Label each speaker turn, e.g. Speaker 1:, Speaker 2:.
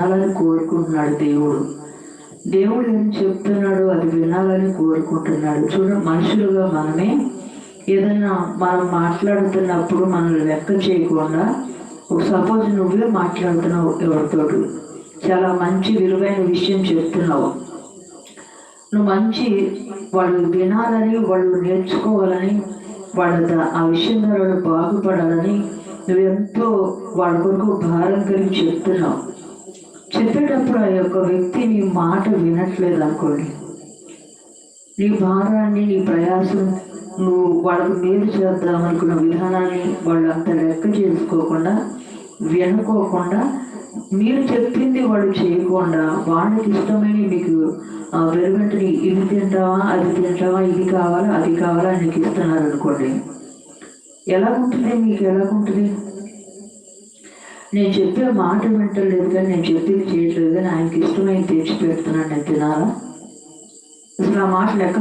Speaker 1: వినాలని కోరుకుంటున్నాడు దేవుడు. దేవుడు ఏం చెప్తున్నాడు అది వినాలని కోరుకుంటున్నాడు. మనుషులుగా మనమే ఏదైనా మనం మాట్లాడుతున్నప్పుడు మనల్ని లెక్క చేయకుండా, సపోజ్ నువ్వే మాట్లాడుతున్నావు ఎవరితోటి, చాలా మంచి విలువైన విషయం చెప్తున్నావు, నువ్వు మంచి వాళ్ళు వినాలని, వాళ్ళు నేర్చుకోవాలని, ఆ విషయం ద్వారా వాళ్ళు బాగుపడాలని నువ్వెంతో వాళ్ళ కొరకు భారం కలిగి చెప్తున్నావు. చెప్పేటప్పుడు ఆ యొక్క వ్యక్తి నీ మాట వినట్లేదు అనుకోండి, నీ భారాన్ని, నీ ప్రయాసం, నువ్వు వాళ్ళకు మేలు చేద్దామనుకున్న విధానాన్ని వాళ్ళంతా లెక్క చేసుకోకుండా, వినుకోకుండా, మీరు చెప్పింది వాళ్ళు చేయకుండా, వాళ్ళకి ఇష్టమైన మీకు వెలుగంటని ఇది తింటావా, అది తింటావా, ఇది కావాలా, అది కావాలా నీకు ఇస్తున్నారు అనుకోండి, ఎలాగుంటుంది? మీకు ఎలాగుంటుంది? నేను చెప్పే మాట వింటలేదు కానీ, నేను చెప్పింది చేయట్లేదు కానీ, ఆయనకి ఇష్టమైన తెచ్చి పెడుతున్నాను, నేను తినాలా? అసలు ఆ మాట లెక్క